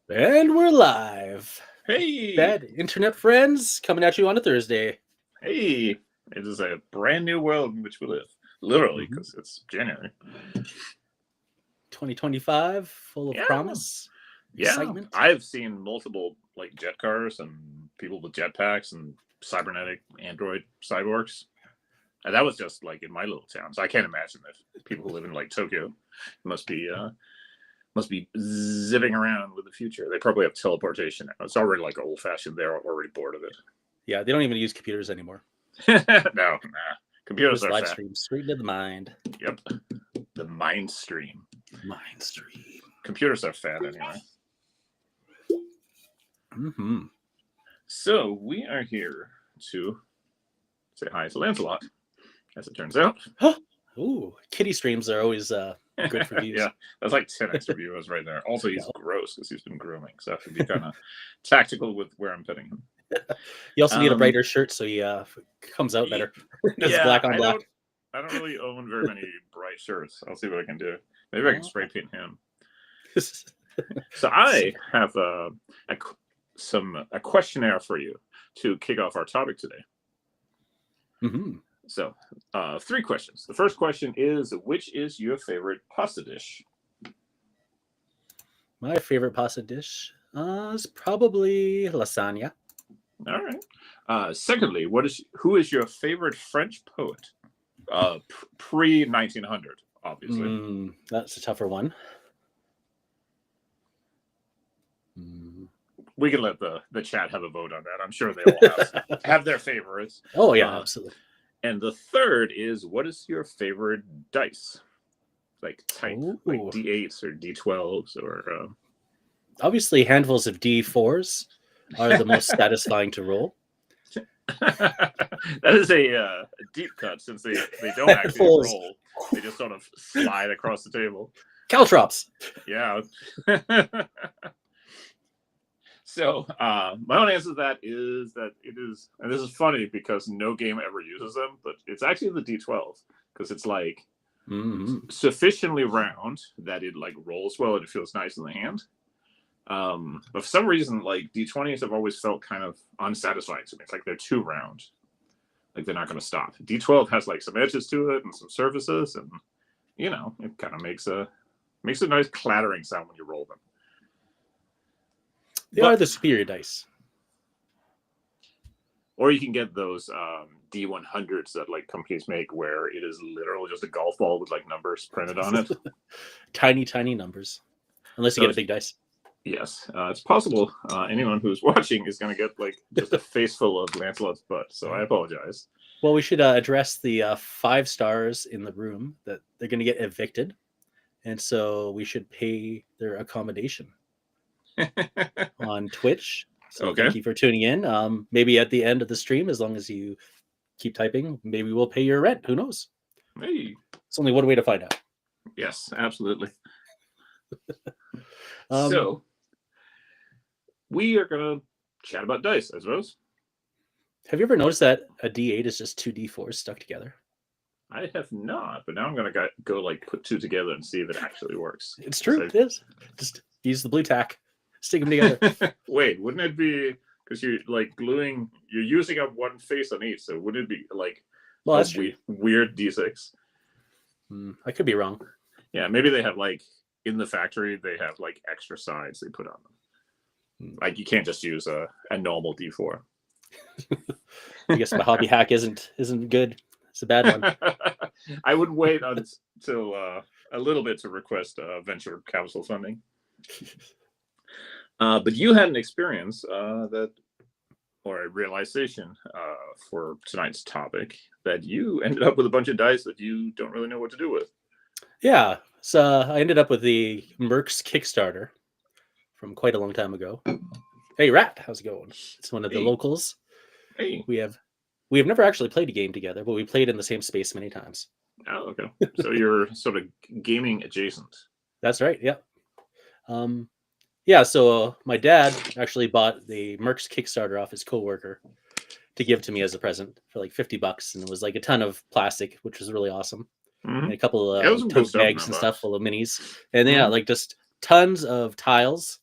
And we're live. Hey, Bad internet friends coming at you on a Thursday. hey, it is a brand new world in which we live. Literally, Mhm. because it's January. 2025, full of Yeah, promise, yeah. excitement. I've seen multiple like jet cars and people with jetpacks and cybernetic android cyborgs. And that was just like in my little town. So I can't imagine if people who live in like Tokyo must be zipping around with the future. They probably have teleportation now. It's already like old fashioned. They're already bored of Yeah, they don't even use computers anymore. it. No, nah. Computers Just are live fat. stream straight into the mind. Yep. The mind stream. Mind stream. Computers are fat anyway. Mm-hmm. So we are here to say hi to Lancelot, as it turns out. Ooh, kitty streams are always good for views. Yeah, that's like 10 extra viewers right there. Also, he's Yeah. gross because he's been grooming, so I have to be kind of tactical with where I'm putting him. You also need a brighter shirt so he comes out better. It's black on black. I don't really own very many bright shirts. I'll see what I can do. Maybe I can spray paint him. So I have a questionnaire for you to kick off our topic today. Mm-hmm. So, 3 questions. The first question is, which is your favorite pasta dish? My favorite pasta dish is probably lasagna. All right. Secondly, who is your favorite French poet? Pre 1900, obviously. That's a tougher one. We can let the chat have a vote on that. I'm sure they all have their favorites. Oh yeah, absolutely. And the third is, what is your favorite dice? Like type, like D8s or D12s or. Obviously, handfuls of D4s are the most satisfying to roll. That is a deep cut since they don't actually roll. They just sort of slide across the table. Caltrops. Yeah. So my own answer to that is that it is, and this is funny because no game ever uses them, but it's actually the D12 because it's like sufficiently round that it like rolls well and it feels nice in the hand. But for some reason, like D20s have always felt kind of unsatisfying to me. It's like they're too round, like they're not going to stop. D12 has like some edges to it and some surfaces, and you know, it kind of makes a nice clattering sound when you roll them. They are the superior dice. Or you can get those D100s that like companies make where it is literally just a golf ball with like numbers printed on it. Tiny, tiny numbers. Unless you get a big dice. Yes. It's possible anyone who's watching is going to get like just a face full of Lancelot's butt. So I apologize. Well, we should address the 5 stars in the room that they're going to get evicted. And so we should pay their accommodation on Twitch. So Thank you for tuning in. Maybe at the end of the stream, as long as you keep typing, maybe we'll pay your rent. Who knows? Hey. It's only one way to find out. Yes, absolutely. So we are going to chat about dice, I suppose. Have you ever noticed that a D8 is just 2 D4s stuck together? I have not, but now I'm going to go like put 2 together and see if it actually works. It's true. It is. Just use the blue tack. Stick them together. Wait, wouldn't it be because you're like gluing? You're using up one face on each, so wouldn't it be like that's weird D6? I could be wrong. Yeah, maybe they have like in the factory they have like extra sides they put on them. Like you can't just use a normal D4. I guess my hobby hack isn't good. It's a bad one. I would wait until a little bit to request venture capital funding. But you had an experience or a realization for tonight's topic that you ended up with a bunch of dice that you don't really know what to do with. Yeah, so I ended up with the Mercs Kickstarter from quite a long time ago. Hey, Rat, how's it going? It's one of the locals. Hey, we have never actually played a game together, but we played in the same space many times. Oh, okay. So you're sort of gaming adjacent. That's right. Yeah. Yeah, so my dad actually bought the Mercs Kickstarter off his coworker to give to me as a present for like $50, and it was like a ton of plastic, which was really awesome. And a couple of tote bags and stuff full of minis, and like just tons of tiles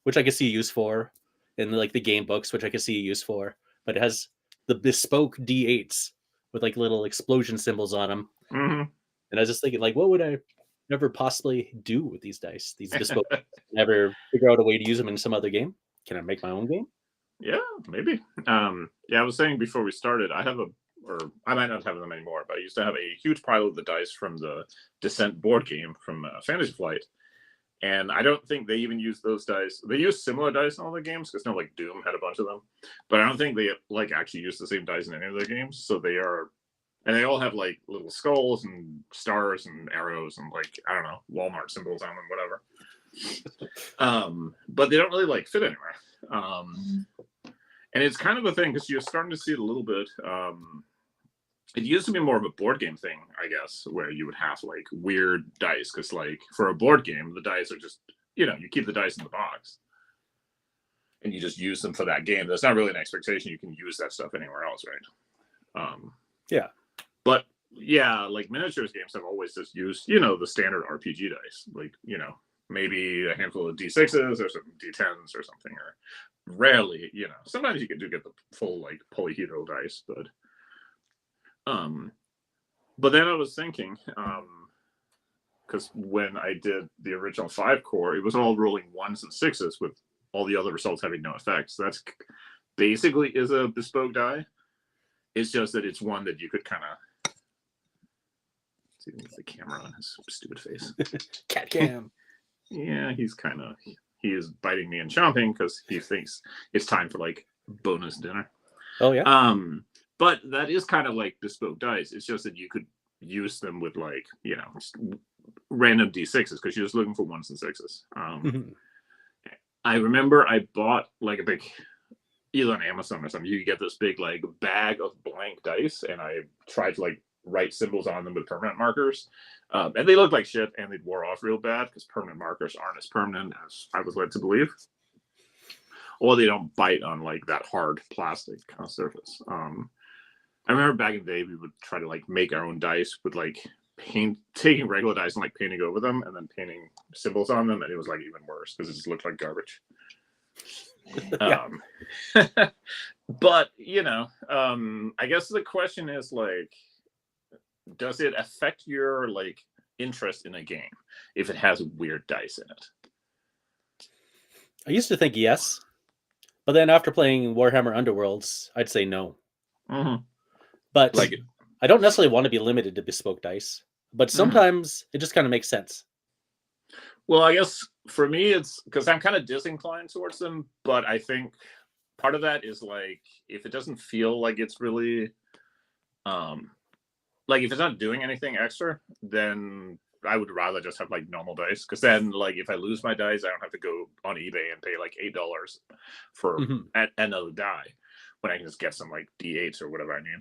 which I can see use for, and like the game books, which I can see use for. But it has the Bespoke D8s with like little explosion symbols on them. Mm-hmm. And I was just thinking, like, what would I never possibly do with these dice? These Bespoke, never figure out a way to use them in some other game. Can I make my own game? Yeah, maybe. Yeah, I was saying before we started, or I might not have them anymore, but I used to have a huge pile of the dice from the Descent board game from Fantasy Flight. And I don't think they even use those dice. They use similar dice in all the games because like Doom had a bunch of them, but I don't think they like actually use the same dice in any of their games. So they are, and they all have like little skulls and stars and arrows and like I don't know Walmart symbols on them, whatever. But they don't really like fit anywhere. And it's kind of a thing because you're starting to see it a little bit. It used to be more of a board game thing, I guess, where you would have like weird dice because like for a board game, the dice are just, you keep the dice in the box and you just use them for that game. There's not really an expectation you can use that stuff anywhere else, right? Yeah. But yeah, like miniatures games have always just used, the standard RPG dice, like, maybe a handful of D6s or some D10s or something, or rarely, sometimes you can get the full like polyhedral dice, but then I was thinking, because when I did the original 5-core, it was all rolling 1s and 6s with all the other results having no effects. So that's basically is a bespoke die. It's just that it's one that you could kind of see the camera on his stupid face. Cat cam. Yeah, he is biting me and chomping because he thinks it's time for like bonus dinner. Oh yeah. But that is kind of like bespoke dice. It's just that you could use them with like, random D6s because you're just looking for 1s and 6s. I remember I bought like a big, either on Amazon or something, you could get this big like bag of blank dice, and I tried to like write symbols on them with permanent markers. And they looked like shit and they wore off real bad because permanent markers aren't as permanent as I was led to believe. Or they don't bite on like that hard plastic kind of surface. I remember back in the day, we would try to like make our own dice with like taking regular dice and like painting over them and then painting symbols on them. And it was like even worse because it just looked like garbage. But, I guess the question is like, does it affect your like interest in a game if it has weird dice in it? I used to think yes, but then after playing Warhammer Underworlds, I'd say no. Mm-hmm. But like, I don't necessarily want to be limited to bespoke dice, but sometimes it just kind of makes sense. Well, I guess for me, it's because I'm kind of disinclined towards them, but I think part of that is like, if it doesn't feel like it's really, like if it's not doing anything extra, then I would rather just have like normal dice. Because then like, if I lose my dice, I don't have to go on eBay and pay like $8 for another die when I can just get some like D8s or whatever I need.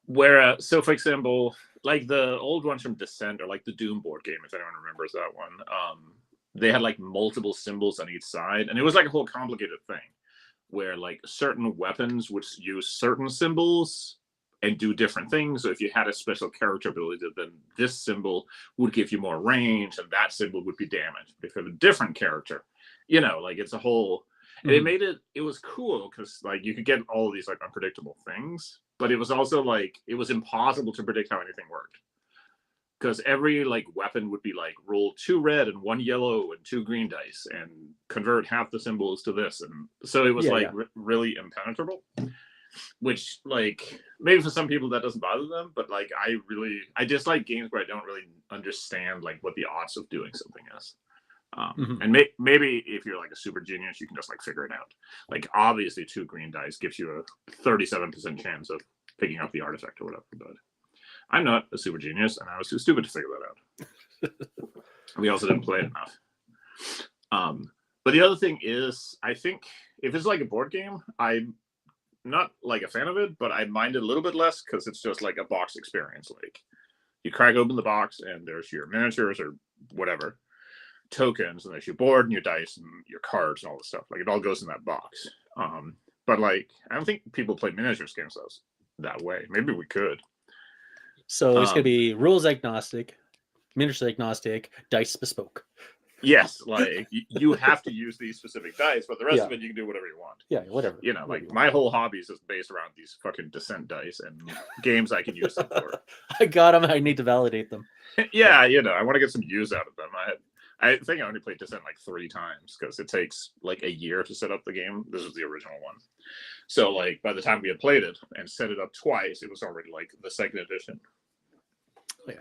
Whereas, so for example, like the old ones from Descent or like the Doom board game, if anyone remembers that one, they had like multiple symbols on each side, and it was like a whole complicated thing where like certain weapons would use certain symbols and do different things. So if you had a special character ability, then this symbol would give you more range and that symbol would be damaged. If you have a different character, like it's a whole. And it was cool because like you could get all of these like unpredictable things, but it was also like it was impossible to predict how anything worked because every like weapon would be like roll 2 red and 1 yellow and 2 green dice and convert half the symbols to this, and so it was really impenetrable. Which like maybe for some people that doesn't bother them, but like I dislike games where I don't really understand like what the odds of doing something is. And maybe if you're like a super genius, you can just like figure it out. Like obviously 2 green dice gives you a 37% chance of picking up the artifact or whatever, but I'm not a super genius and I was too stupid to figure that out. We also didn't play it enough. But the other thing is, I think if it's like a board game, I'm not like a fan of it, but I mind it a little bit less because it's just like a box experience. Like you crack open the box and there's your miniatures or whatever tokens, and there's your board and your dice and your cards and all this stuff. Like it all goes in that box. But like I don't think people play miniatures games that way. Maybe we could. So it's gonna be rules agnostic, miniatures agnostic, dice bespoke. Yes, like you have to use these specific dice, but the rest Yeah. of it you can do whatever you want. Yeah, whatever. You know, like my whole hobby is just based around these fucking Descent dice and games I can use them for. I got them. I need to validate them. Yeah, you know, I want to get some use out of them. I think I only played Descent like 3 times because it takes like a year to set up the game. This was the original one. So like by the time we had played it and set it up twice, it was already like the second edition. Oh, yeah.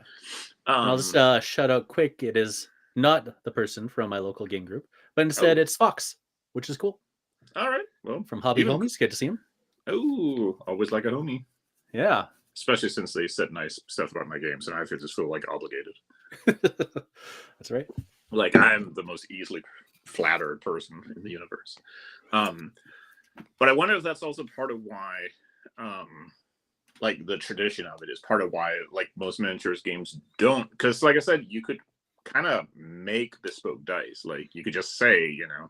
I'll just shout out quick. It is not the person from my local game group, but instead it's Fox, which is cool. All right. Well, from Hobby Homies, good to see him. Oh, always like a homie. Yeah. Especially since they said nice stuff about my games, and I just feel like obligated. That's right. Like I'm the most easily flattered person in the universe. But I wonder if that's also part of why, like the tradition of it is part of why, like most miniatures games don't. Because, like I said, you could kind of make bespoke dice. Like you could just say, you know,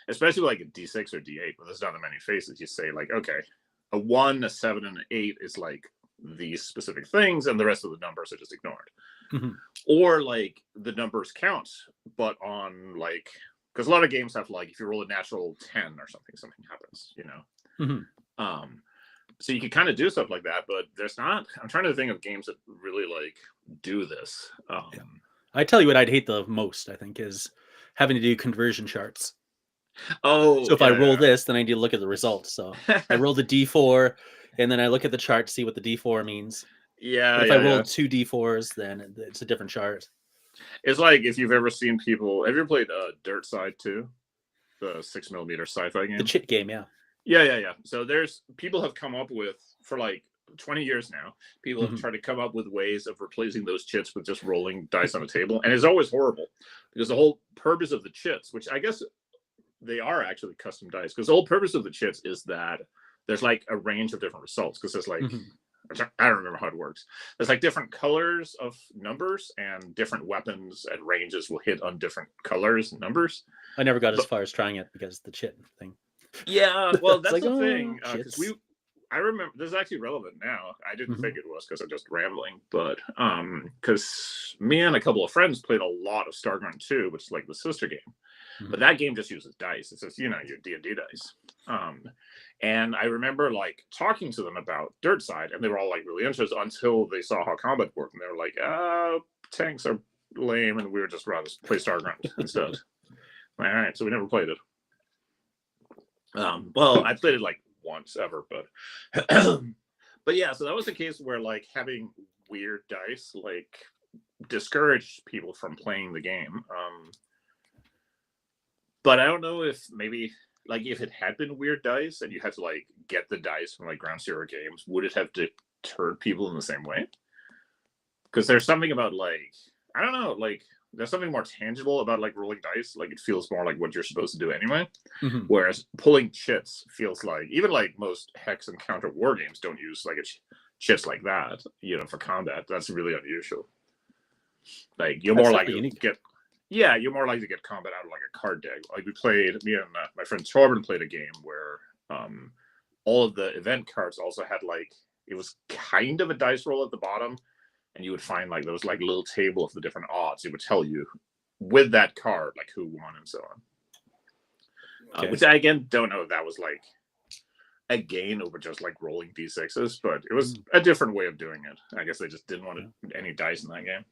especially like a D6 or D8, where there's not that many faces. You say like, okay, a 1, a 7, and an 8 is like these specific things, and the rest of the numbers are just ignored. Mm-hmm. Or like the numbers count, but on like, because a lot of games have like, if you roll a natural 10 or something happens, you know. Mm-hmm. So you can kind of do stuff like that, but there's not. I'm trying to think of games that really like do this. Yeah. I tell you what I'd hate the most, I think, is having to do conversion charts. Oh, so if I roll this, then I need to look at the results. So I roll the D4, and then I look at the chart to see what the D4 means. Yeah. But if I roll 2 D4s, then it's a different chart. It's like if you've ever seen people. Have you ever played Dirt Side 2, the 6mm sci-fi game? The chit game, yeah. Yeah. So there's people have come up with, for like 20 years now, people have tried to come up with ways of replacing those chits with just rolling dice on a table, and it's always horrible because the whole purpose of the chits, which I guess they are actually custom dice, because the whole purpose of the chits is that there's like a range of different results, because there's like I don't remember how it works. There's like different colors of numbers, and different weapons and ranges will hit on different colors and numbers. I never got as far as trying it because the chit thing. Yeah, well, that's like, the thing. Because I remember this is actually relevant now. I didn't think it was because I'm just rambling, but because me and a couple of friends played a lot of Starground 2, which is like the sister game. But that game just uses dice. It's just, you know, your D&D dice. And I remember like talking to them about Dirt Side, and they were all like really interested until they saw how combat worked, and they were like, tanks are lame, and we were just rather play Starground instead. All right, so we never played it. Well, I played it like once ever, but but yeah, so that was the case where like having weird dice like discouraged people from playing the game. But I don't know if maybe like if it had been weird dice and you had to like get the dice from like Ground Zero games, would it have deterred people in the same way? Because there's something about like, I don't know, like there's something more tangible about like rolling dice. Like it feels more like what you're supposed to do anyway. Whereas pulling chits feels like, even like most hex and counter war games don't use like chits like that, you know, for combat. That's really unusual. Like you're more likely to get, you're more likely to get combat out of like a card deck. Like we played, me and my friend Torben played a game where all of the event cards also had like, it was kind of a dice roll at the bottom, and you would find like there was like a little table of the different odds. It would tell you with that card like who won and so on. Which I again don't know if that was like a gain over just like rolling d6s, but it was a different way of doing it. I guess they just didn't want any dice in that game.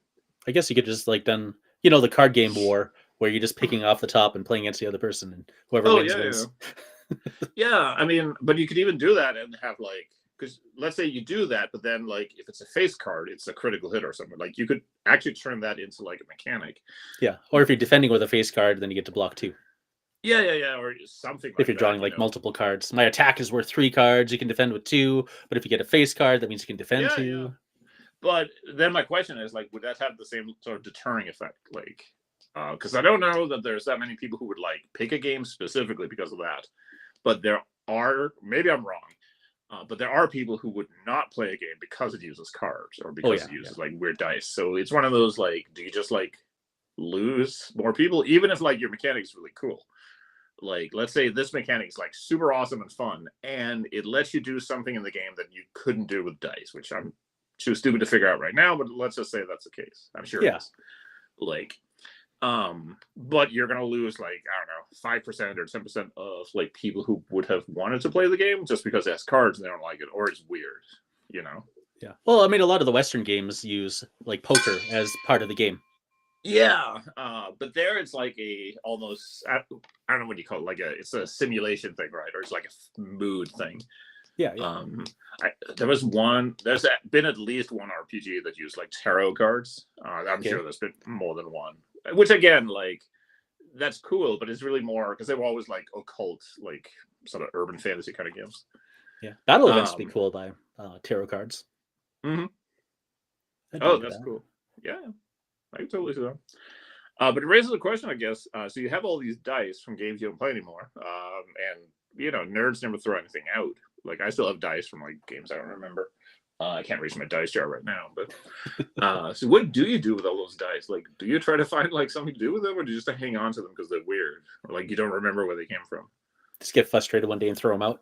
I guess you could just like done, you know, the card game war where you're just picking off the top and playing against the other person, and whoever wins wins. Yeah, I mean, but you could even do that and have like, because let's say you do that, but then like if it's a face card, it's a critical hit or something. Like you could actually turn that into like a mechanic. Yeah, or if you're defending with a face card, then you get to block 2. Yeah, or something like that. If you're drawing like multiple cards. My attack is worth 3 cards, you can defend with 2, but if you get a face card, that means you can defend 2. Yeah. But then my question is like, would that have the same sort of deterring effect? Like, because I don't know that there's that many people who would like pick a game specifically because of that. But there are, maybe I'm wrong, but there are people who would not play a game because it uses cards or because it uses like weird dice. So it's one of those like, do you just like lose more people, even if like your mechanic is really cool? Like, let's say this mechanic is like super awesome and fun, and it lets you do something in the game that you couldn't do with dice, which I'm too stupid to figure out right now, but let's just say that's the case. I'm sure it is. Like, But you're gonna lose like, I don't know, 5% or 10% of like people who would have wanted to play the game just because it has cards and they don't like it, or it's weird, you know. Yeah. Well, I mean, a lot of the Western games use like poker as part of the game. Yeah, but there it's like a almost, I don't know what you call it, like it's a simulation thing, right? Or it's like a mood thing. Yeah. There's been at least one RPG that used like tarot cards. I'm sure there's been more than one. Which again, like, that's cool, but it's really more because they were always like occult, like sort of urban fantasy kind of games. Yeah, battle events be cool by tarot cards. Mm-hmm. Oh, that's cool. Yeah, I can totally see that. But it raises a question, I guess. So you have all these dice from games you don't play anymore, and you know, nerds never throw anything out. Like, I still have dice from like games I don't remember. I can't reach my dice jar right now, but so what do you do with all those dice? Like, do you try to find like something to do with them, or do you just hang on to them because they're weird, or like you don't remember where they came from? Just get frustrated one day and throw them out.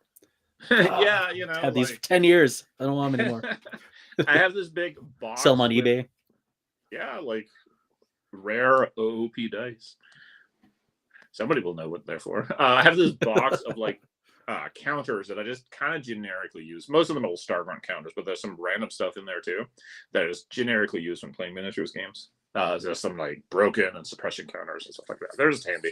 Yeah, you know, I've had these for 10 years. I don't want them anymore. I have this big box. Sell them on eBay. Yeah, like rare OOP dice. Somebody will know what they're for. I have this box of like counters that I just kind of generically use. Most of them are Stargrunt counters, but there's some random stuff in there too that is generically used when playing miniatures games. There's some like broken and suppression counters and stuff like that. They're just handy.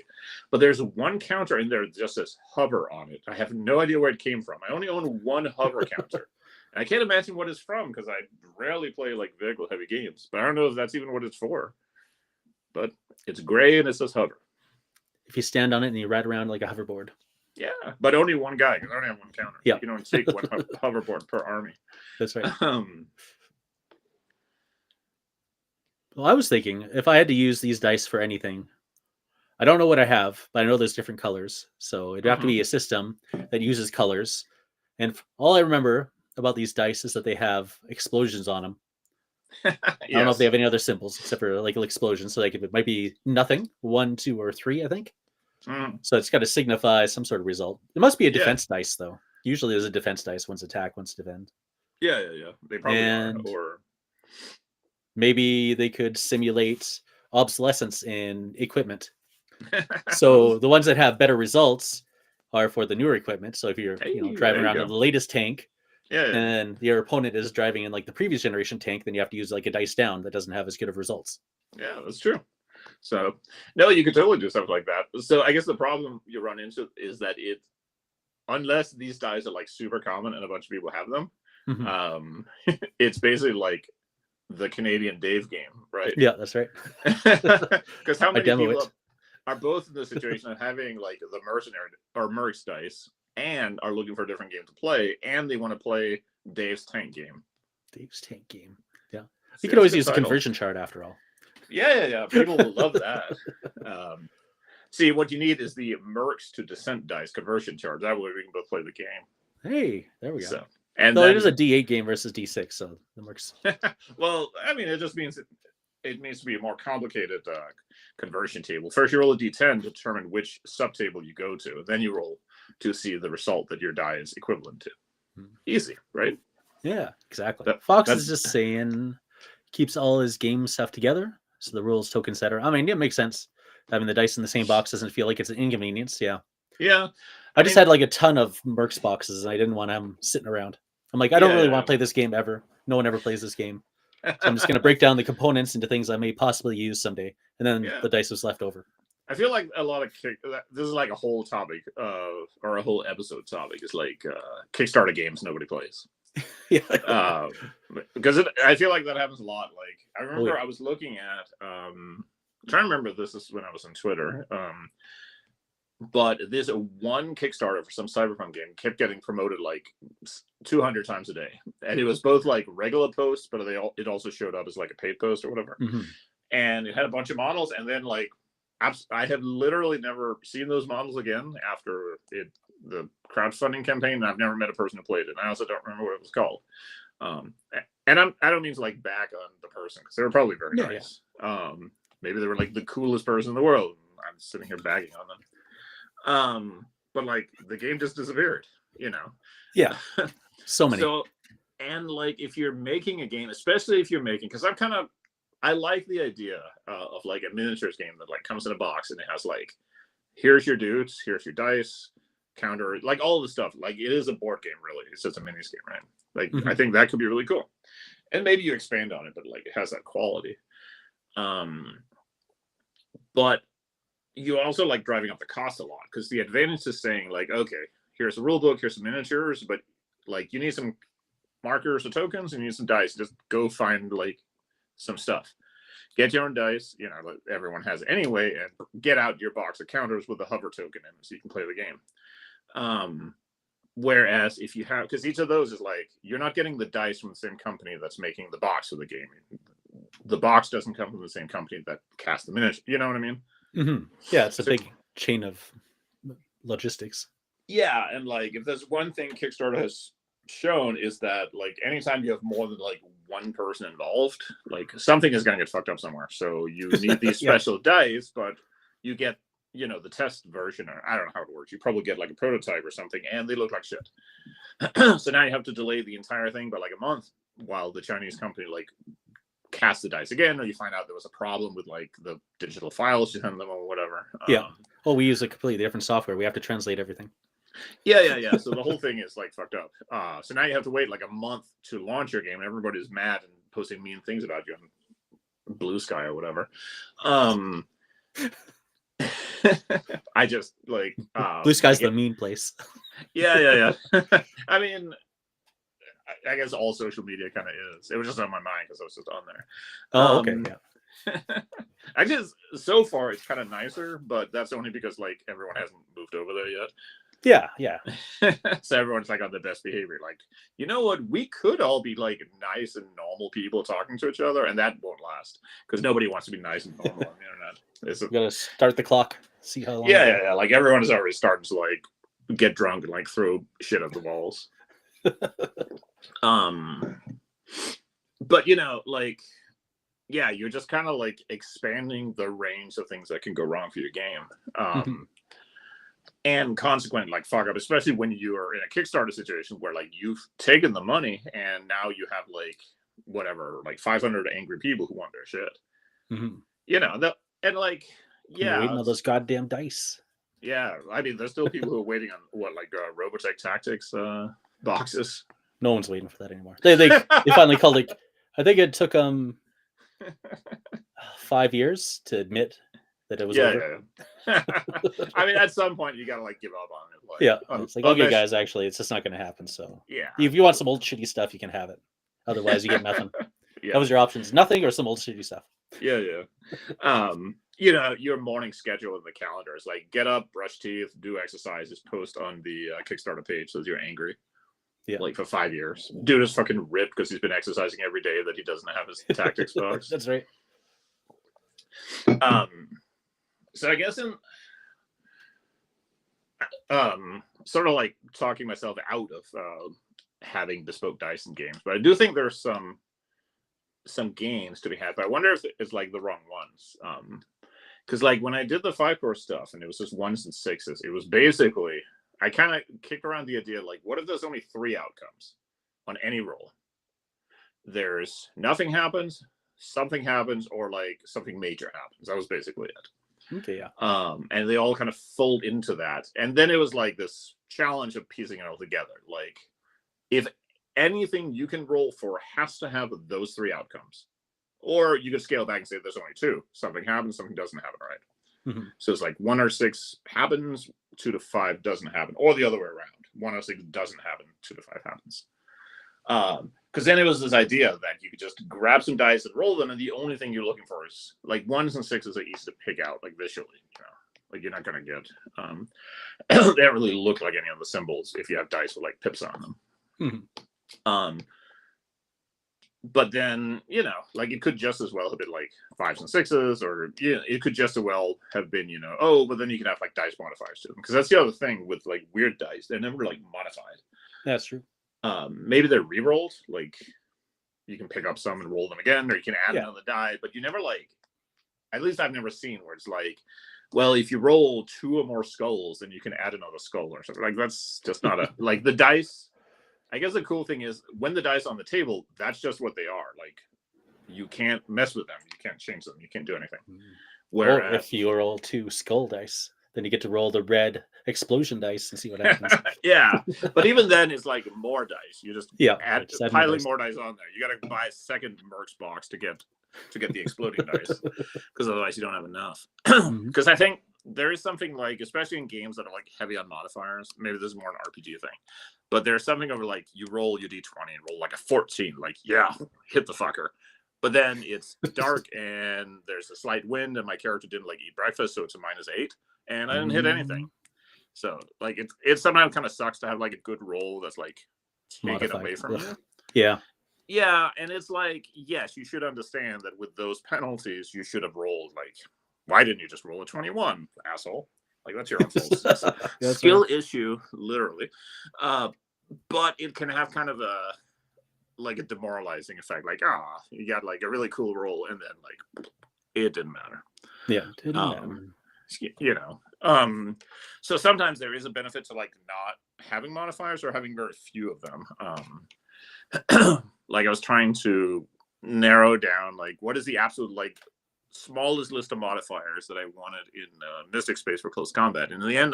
But there's one counter in there that just says hover on it. I have no idea where it came from. I only own one hover counter. And I can't imagine what it's from because I rarely play like vehicle heavy games. But I don't know if that's even what it's for. But it's gray and it says hover. If you stand on it and you ride around like a hoverboard. Yeah, but only one guy because I only have one counter. Yeah. You can only take one hoverboard per army. That's right. Well, I was thinking if I had to use these dice for anything, I don't know what I have, but I know there's different colors. So it'd have to be a system that uses colors. And all I remember about these dice is that they have explosions on them. Yes. I don't know if they have any other symbols except for like explosions. So like it might be nothing, 1, 2, or 3, I think. So it's got to signify some sort of result. It must be a defense dice, though. Usually there's a defense dice. One's attack, one's defend. Yeah. They probably are. Or maybe they could simulate obsolescence in equipment. So the ones that have better results are for the newer equipment. So if you're driving around in the latest tank, and your opponent is driving in like the previous generation tank, then you have to use like a dice down that doesn't have as good of results. Yeah, that's true. So no, you could totally do something like that. So I guess the problem you run into is that unless these dice are like super common and a bunch of people have them, it's basically like the Canadian Dave game, right? Yeah, that's right. Because how many people are both in the situation of having like the mercenary or mercs dice and are looking for a different game to play, and they want to play Dave's tank game. Yeah. You could always use a conversion chart after all. Yeah. People will love that. See, what you need is the mercs to descent dice conversion chart. That way we can both play the game. Hey, there we go. So, and then, it is a D8 game versus D6, so the mercs. Well, I mean, it just means it needs to be a more complicated conversion table. First, you roll a D10 to determine which subtable you go to. Then you roll to see the result that your die is equivalent to. Easy, right? Yeah, exactly. Fox is just saying keeps all his game stuff together. So the rules, token setter. I mean, it makes sense. Having the dice in the same box doesn't feel like it's an inconvenience. Yeah. I just had like a ton of mercs boxes and I didn't want them sitting around. I'm like, I don't really want to play this game ever. No one ever plays this game. So I'm just going to break down the components into things I may possibly use someday. And then the dice was left over. I feel like a lot of this is like a whole topic or a whole episode topic. It's like Kickstarter games nobody plays. Because I feel like that happens a lot. Like I remember I was looking at I'm trying to remember this is when I was on Twitter. But there's one Kickstarter for some cyberpunk game kept getting promoted like 200 times a day, and it was both like regular posts, but it also showed up as like a paid post or whatever. And it had a bunch of models, and then like I have literally never seen those models again after the crowdfunding campaign. And I've never met a person who played it. And I also don't remember what it was called. And I don't mean to like back on the person because they were probably very nice. Maybe they were like the coolest person in the world. I'm sitting here bagging on them. But like the game just disappeared, you know? Yeah. So many. And like if you're making a game, especially if you're making, because I'm kind of I like the idea of like a miniatures game that like comes in a box and it has like, here's your dudes, here's your dice, counter, like all the stuff. Like it is a board game, really. It's just a mini game, right? Like I think that could be really cool. And maybe you expand on it, but like it has that quality. But you also like driving up the cost a lot because the advantage is saying like, okay, here's a rule book, here's some miniatures, but like you need some markers or tokens and you need some dice. Just go find like some stuff. Get your own dice, you know, everyone has anyway, and get out your box of counters with a hover token in it so you can play the game. Whereas if you have, because each of those is like, you're not getting the dice from the same company that's making the box of the game. The box doesn't come from the same company that cast the miniature. You know what I mean? Mm-hmm. Yeah, it's a big chain of logistics. Yeah, and like if there's one thing Kickstarter has shown is that like anytime you have more than like one person involved, like something is going to get fucked up somewhere. So you need these special dice, but you get, you know, the test version, or I don't know how it works. You probably get like a prototype or something, and they look like shit. So now you have to delay the entire thing by like a month while the Chinese company like cast the dice again, or you find out there was a problem with like the digital files you send them or whatever. Yeah. Well, we use a completely different software. We have to translate everything. Yeah. So the whole thing is like fucked up. So now you have to wait like a month to launch your game, and everybody's mad and posting mean things about you on Bluesky or whatever. I just like Bluesky's the mean place. Yeah. I mean, I guess all social media kind of is. It was just on my mind because I was just on there. Oh, okay, yeah. Actually, so far it's kind of nicer, but that's only because like everyone hasn't moved over there yet. Yeah. So everyone's like on the best behavior. Like, you know what? We could all be like nice and normal people talking to each other, and that won't last because nobody wants to be nice and normal on the internet. You gotta start the clock. See how long. Yeah. Like everyone is already starting to like get drunk and like throw shit at the walls. But you know, like, yeah, you're just kind of like expanding the range of things that can go wrong for your game. And consequently, like fuck up, especially when you are in a Kickstarter situation where like you've taken the money and now you have like whatever, like 500 angry people who want their shit. You know, and like, yeah, waiting on those goddamn dice. Yeah, I mean, there's still people who are waiting on what, like Robotech Tactics boxes. No one's waiting for that anymore. They finally called it. I think it took 5 years to admit that it was over. Yeah. I mean, at some point you gotta like give up on it. Like, yeah, it's like, okay, guys, actually, it's just not going to happen. So yeah, if you want some old shitty stuff, you can have it. Otherwise, you get nothing. Yeah. That was your options: nothing or some old shitty stuff. Yeah. You know, your morning schedule in the calendar is like get up, brush teeth, do exercises, post on the Kickstarter page so you're angry. Yeah. Like for 5 years. Dude is fucking ripped because he's been exercising every day that he doesn't have his tactics box. That's right. So I guess in sort of like talking myself out of having bespoke dice in games, but I do think there's some games to be had, but I wonder if it's like the wrong ones. Because like when I did the 5-core stuff and it was just 1s and 6s, it was basically, I kind of kicked around the idea like, what if there's only 3 outcomes on any roll? There's nothing happens, something happens, or like something major happens. That was basically it. Okay, yeah. And they all kind of fold into that. And then it was like this challenge of piecing it all together. Like, if anything you can roll for has to have those 3 outcomes. Or you could scale back and say there's only 2. Something happens, something doesn't happen, right? So it's like 1 or 6 happens, 2 to 5 doesn't happen, or the other way around. 1 or 6 doesn't happen, 2 to 5 happens. Because then it was this idea that you could just grab some dice and roll them, and the only thing you're looking for is like 1s and 6s are easy to pick out, like visually. You know, like you're not gonna get. They don't really look like any of the symbols if you have dice with like pips on them. But then, you know, like it could just as well have been like 5s and 6s, or it could just as well have been, you know, oh, but then you can have like dice modifiers to them, because that's the other thing with like weird dice, they're never like modified. That's true. Maybe they're re-rolled, like you can pick up some and roll them again, or you can add another die, but you never like, at least I've never seen where it's like, well, if you roll 2 or more skulls, then you can add another skull or something. Like that's just not a, like the dice. I guess the cool thing is when the dice on the table, that's just what they are. Like you can't mess with them. You can't change them. You can't do anything. Or if you roll 2 skull dice, then you get to roll the red explosion dice and see what happens. Yeah, but even then, it's like more dice. You just add piling more dice on there. You got to buy a second merch box to get the exploding dice, because otherwise you don't have enough. Because I think there is something like, especially in games that are like heavy on modifiers, maybe this is more an RPG thing, but there's something over like you roll your d20 and roll like a 14, like hit the fucker. But then it's dark and there's a slight wind and my character didn't like eat breakfast, so it's a -8, and I didn't hit anything. So like it sometimes kind of sucks to have like a good roll that's like taken away from you. Yeah, and it's like, yes, you should understand that with those penalties, you should have rolled like, why didn't you just roll a 21, asshole? Like, that's your own fault. Skill issue, literally. But it can have kind of a demoralizing effect. Like, you got like a really cool roll, and then like it didn't matter. Yeah, it didn't matter. You know. So sometimes there is a benefit to like not having modifiers or having very few of them. Like I was trying to narrow down like what is the absolute like smallest list of modifiers that I wanted in Mystic Space for close combat, and in the end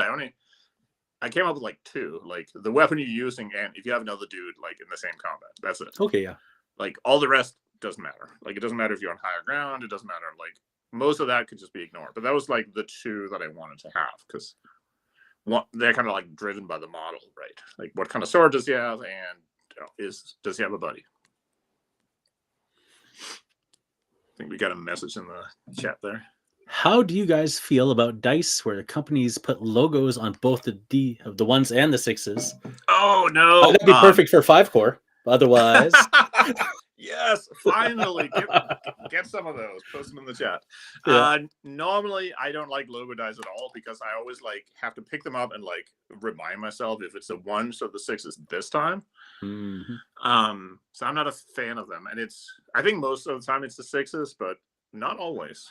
I came up with like 2, like the weapon you're using, and if you have another dude like in the same combat, that's it. Okay, yeah. Like all the rest doesn't matter. Like it doesn't matter if you're on higher ground. It doesn't matter. Like most of that could just be ignored. But that was like the 2 that I wanted to have, because they're kind of like driven by the model, right? Like what kind of sword does he have, and does he have a buddy? I think we got a message in the chat there. How do you guys feel about dice where the companies put logos on both the 1s and the 6s? Oh no, that'd be perfect for 5-core. Otherwise, yes, finally get some of those. Post them in the chat. Normally, I don't like logo dice at all, because I always like have to pick them up and like remind myself if it's a 1, so the 6 is this time. So I'm not a fan of them, and I think most of the time it's the 6s, but not always.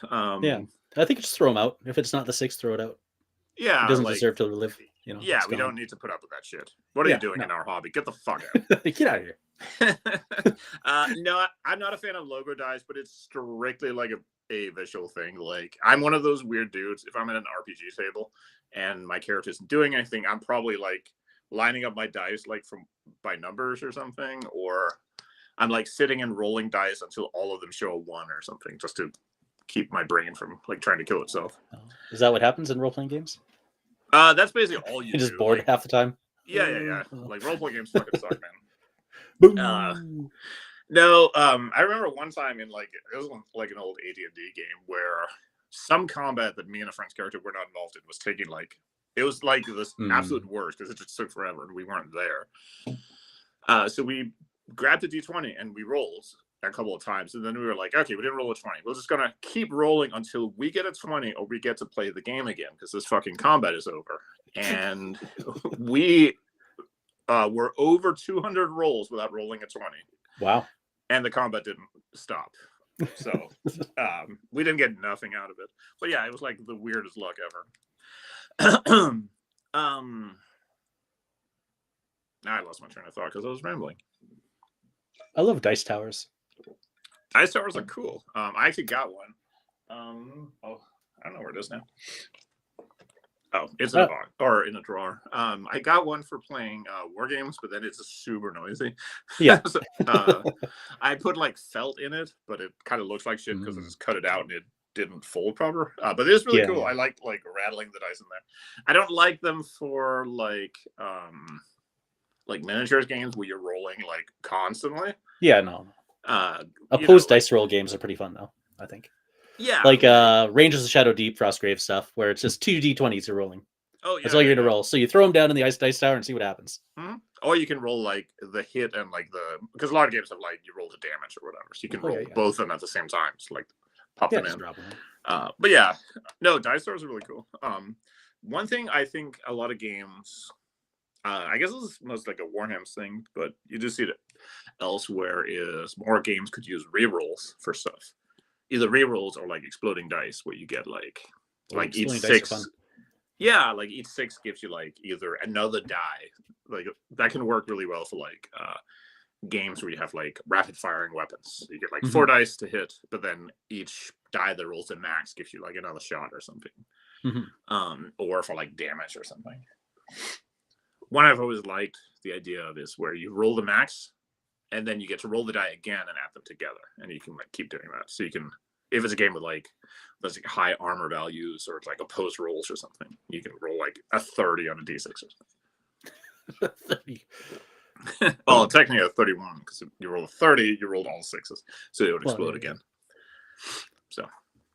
I think just throw them out. If it's not the 6, throw it out. Yeah, it doesn't deserve to live. You know. Yeah, we don't need to put up with that shit. What are you doing in our hobby? Get the fuck out. Get out of here. No, I'm not a fan of logo dice, but it's strictly like a visual thing. Like I'm one of those weird dudes. If I'm at an RPG table and my character isn't doing anything, I'm probably like lining up my dice like by numbers or something, or I'm like sitting and rolling dice until all of them show a 1 or something, just to keep my brain from like trying to kill itself. Is that what happens in role-playing games? That's basically all you You're just do. bored like, half the time. Yeah. Like role-playing games fucking suck, man. No, I remember one time in like it was like an old AD&D game where some combat that me and a friend's character were not involved in was taking like, it was like this absolute worst, because it just took forever and we weren't there. So we grabbed a d20 and we rolled a couple of times, and then we were like, okay, we didn't roll a 20. We're just gonna keep rolling until we get a 20 or we get to play the game again, because this fucking combat is over. And we were over 200 rolls without rolling a 20. Wow. And the combat didn't stop. So we didn't get nothing out of it. But yeah, it was like the weirdest luck ever. Now I lost my train of thought because I was rambling. I love dice towers. Dice towers are cool. I actually got one. I don't know where it is now. Oh, it's in a box or in a drawer. I got one for playing war games, but then it's super noisy. Yeah. So, I put like felt in it, but it kind of looks like shit because I just cut it out and it didn't fold proper. But it is really cool. I like rattling the dice in there. I don't like them for like miniatures games where you're rolling like constantly. Yeah, no. Opposed dice roll games are pretty fun though, I think. Yeah. Like Rangers of Shadow Deep, Frostgrave stuff, where it's just 2 d20s you're rolling. Oh, yeah. That's all you're going to roll. So you throw them down in the dice tower and see what happens. Mm-hmm. Or you can roll like the hit and like because a lot of games have like you roll the damage or whatever. So you can roll both of them at the same time. So like pop them in. Drop them. But yeah, no, dice towers are really cool. One thing I think a lot of games, I guess this is most like a Warhammer thing, but you do see it elsewhere, is more games could use rerolls for stuff. Either rerolls or like exploding dice, where you get like each 6. Yeah, like each 6 gives you like either another die. Like that can work really well for like games where you have like rapid firing weapons. You get like 4 dice to hit, but then each die that rolls the max gives you like another shot or something. Or for like damage or something. One I've always liked the idea of is where you roll the max and then you get to roll the die again and add them together, and you can like keep doing that. So you can, if it's a game with like let's like high armor values or it's like opposed rolls or something, you can roll like a 30 on a d6 or something. Well, technically a 31 because you roll a 30, you rolled all 6s, so it would explode again. So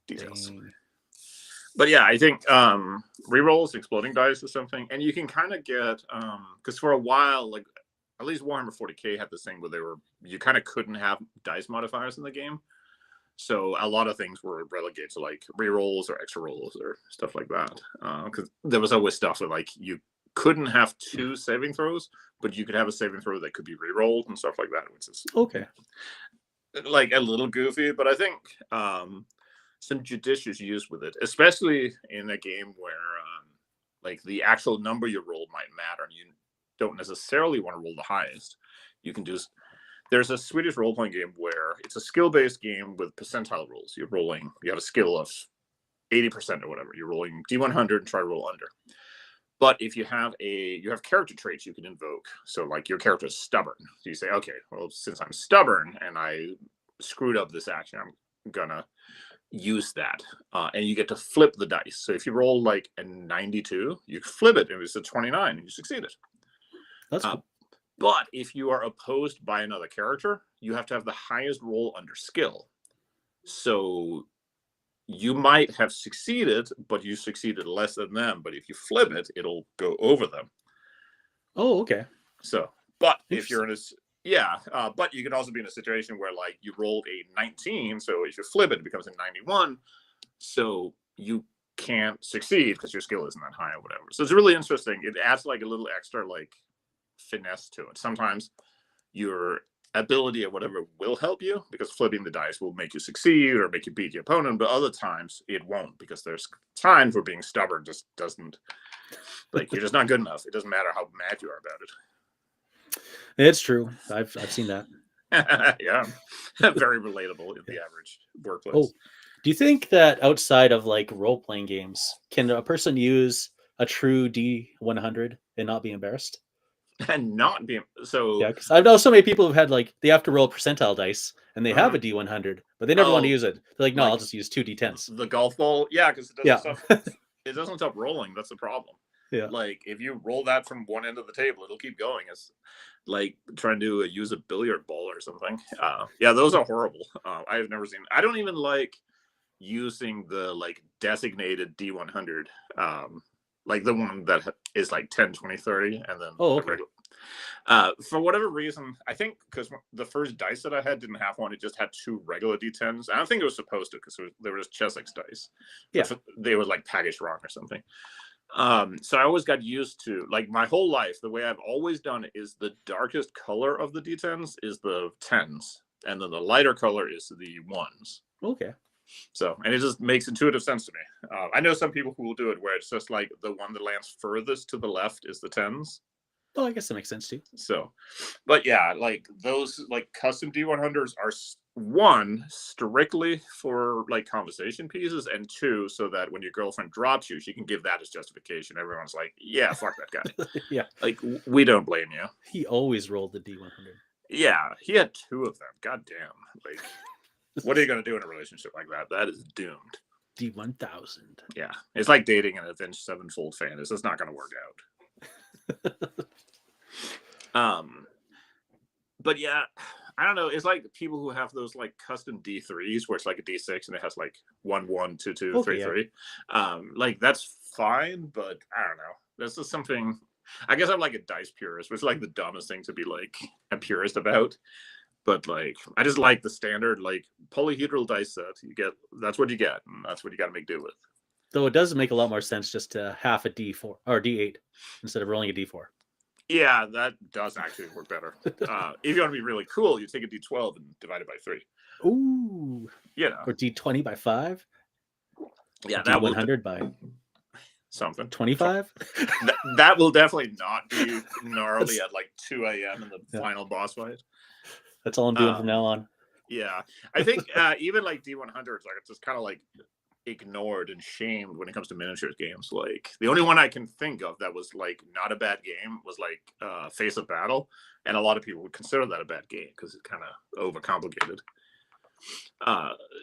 details. But yeah, I think rerolls, exploding dice or something, and you can kind of get because for a while, like at least Warhammer 40K had this thing where you kind of couldn't have dice modifiers in the game, so a lot of things were relegated to like rerolls or extra rolls or stuff like that. Because there was always stuff that like you couldn't have 2 saving throws, but you could have a saving throw that could be re-rolled and stuff like that, which is like a little goofy, but I think some judicious use with it, especially in a game where like the actual number you rolled might matter and you don't necessarily want to roll the highest. You can do, there's a Swedish role-playing game where it's a skill-based game with percentile rolls. You have a skill of 80% or whatever. You're rolling D100 and try to roll under. But if you have character traits you can invoke. So like your character is stubborn. So you say, okay, well, since I'm stubborn and I screwed up this action, I'm gonna use that. And you get to flip the dice. So if you roll like a 92, you flip it. If it's a 29, and you succeeded. That's cool. But if you are opposed by another character, you have to have the highest roll under skill. So you might have succeeded, but you succeeded less than them. But if you flip it, it'll go over them. Oh, okay. So, but if you're in a, but you could also be in a situation where like you rolled a 19, so if you flip it, it becomes a 91. So you can't succeed because your skill isn't that high or whatever. So it's really interesting. It adds like a little extra like finesse to it. Sometimes your ability or whatever will help you because flipping the dice will make you succeed or make you beat your opponent, but other times it won't because there's times where being stubborn just doesn't, like, you're just not good enough. It doesn't matter how mad you are about it. It's true. I've seen that. Yeah, very relatable in the average workplace. Oh, do you think that outside of like role-playing games, can a person use a true D100 and not be embarrassed? And not be so. Yeah, because I know so many people who've had like they have to roll percentile dice and they have a D100, but they never want to use it. They're like, no, I'll just use 2 D10s. The golf ball, yeah, because it doesn't stop rolling. That's the problem. Yeah, like if you roll that from one end of the table, it'll keep going. It's like trying to use a billiard ball or something. Yeah, those are horrible. I have never seen. I don't even like using the like designated D100. Like the one that is like 10, 20, 30, and then for whatever reason, I think because the first dice that I had didn't have one, it just had 2 regular D10s. I don't think it was supposed to because they were just Chessex dice. Yeah, they were like packaged wrong or something. So I always got used to, like, my whole life, the way I've always done it is the darkest color of the D10s is the 10s, and then the lighter color is the 1s. Okay. So, and it just makes intuitive sense to me. I know some people who will do it where it's just like the one that lands furthest to the left is the 10s. Well, I guess that makes sense too. So, but yeah, like those like custom D100s are 1, strictly for like conversation pieces, and 2, so that when your girlfriend drops you, she can give that as justification. Everyone's like, yeah, fuck that guy. Yeah. Like, we don't blame you. He always rolled the D100. Yeah, he had 2 of them. God damn. Like, what are you going to do in a relationship like that? That is doomed. D1000. Yeah. It's like dating an Avenged Sevenfold fan. It's just not going to work out. But yeah, I don't know. It's like people who have those like custom D3s where it's like a D6 and it has like 1, 1, 2, 2, 3, 3. Like that's fine, but I don't know. That's just something. I guess I'm like a dice purist, which is like the dumbest thing to be like a purist about. But like, I just like the standard like polyhedral dice set. You get, that's what you get, and that's what you got to make do with. Though it does make a lot more sense just to half a D4 or D8 instead of rolling a D4. Yeah, that does actually work better. If you want to be really cool, you take a D12 and divide it by 3. Ooh. You know. Or D20 by 5. Yeah, that D100 by. something. 25? That will definitely not be gnarly at like 2 a.m. in the final boss fight. That's all I'm doing from now on. Yeah, I think even like D100s, like it's just kind of like ignored and shamed when it comes to miniatures games. Like the only one I can think of that was like not a bad game was like Face of Battle, and a lot of people would consider that a bad game because it's kind of overcomplicated.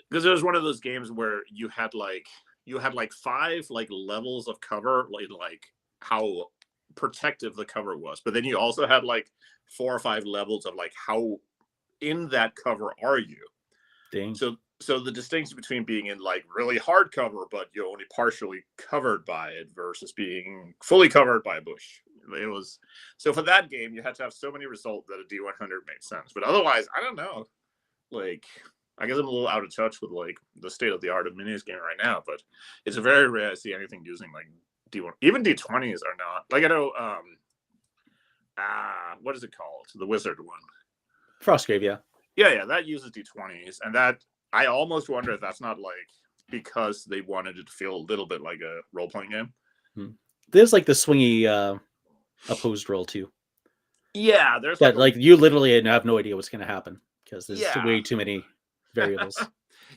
Because it was one of those games where you had like 5 like levels of cover, like how protective the cover was, but then you also had like 4 or 5 levels of like how in that cover are you. Dang. So the distinction between being in like really hard cover but you're only partially covered by it versus being fully covered by a bush, it was, so for that game you had to have so many results that a D100 made sense. But otherwise, I don't know, like I guess I'm a little out of touch with like the state of the art of minis game right now, but it's very rare to see anything using like D1. Even D20s are not, like I know what is it called, the wizard one, Frostgrave. yeah, that uses D20s, and that I almost wonder if that's not like because they wanted it to feel a little bit like a role-playing game. There's like the swingy opposed roll too. Yeah, there's like you literally have no idea what's going to happen because there's way too many variables.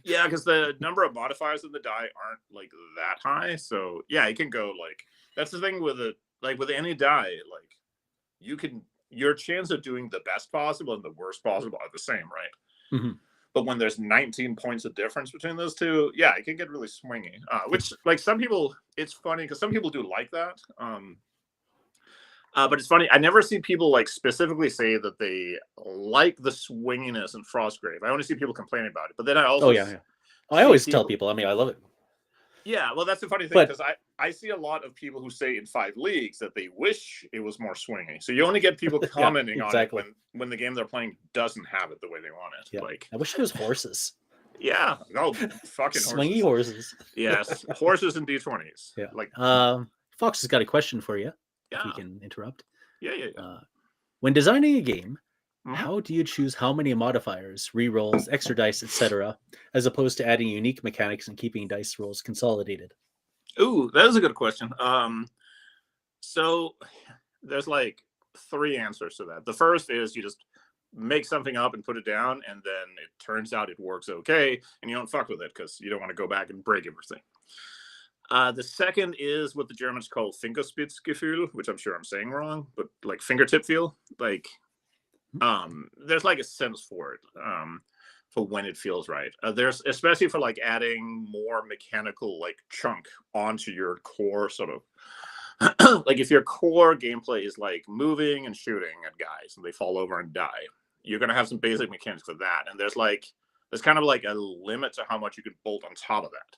Yeah, because the number of modifiers in the die aren't like that high, so yeah, it can go like, that's the thing with it, like with any die, like you can, your chance of doing the best possible and the worst possible are the same, right? Mm-hmm. But when there's 19 points of difference between those two, yeah, it can get really swingy. Which, like, some people, it's funny because some people do like that. But it's funny, I never see people like specifically say that they like the swinginess in Frostgrave. I only see people complaining about it. But then I also I always tell people, I mean, I love it. Yeah, well, that's the funny thing, because I see a lot of people who say in 5 leagues that they wish it was more swingy. So you only get people commenting on it when the game they're playing doesn't have it the way they want it. Yeah. Like, I wish it was horses. Yeah, no, fucking swingy horses. Yes, horses and D20s. Yeah, like Fox has got a question for you. Yeah, if we can interrupt. Yeah. When designing a game, how do you choose how many modifiers, rerolls, extra dice, etc., as opposed to adding unique mechanics and keeping dice rolls consolidated? Ooh, that is a good question. So there's like 3 answers to that. The first is you just make something up and put it down, and then it turns out it works okay, and you don't fuck with it because you don't want to go back and break everything. The second is what the Germans call Fingerspitzgefühl, which I'm sure I'm saying wrong, but like fingertip feel. Like, there's like a sense for it, for when it feels right. There's, especially for like adding more mechanical like chunk onto your core sort of. Like if your core gameplay is like moving and shooting at guys and they fall over and die, you're gonna have some basic mechanics for that. And there's kind of like a limit to how much you can bolt on top of that.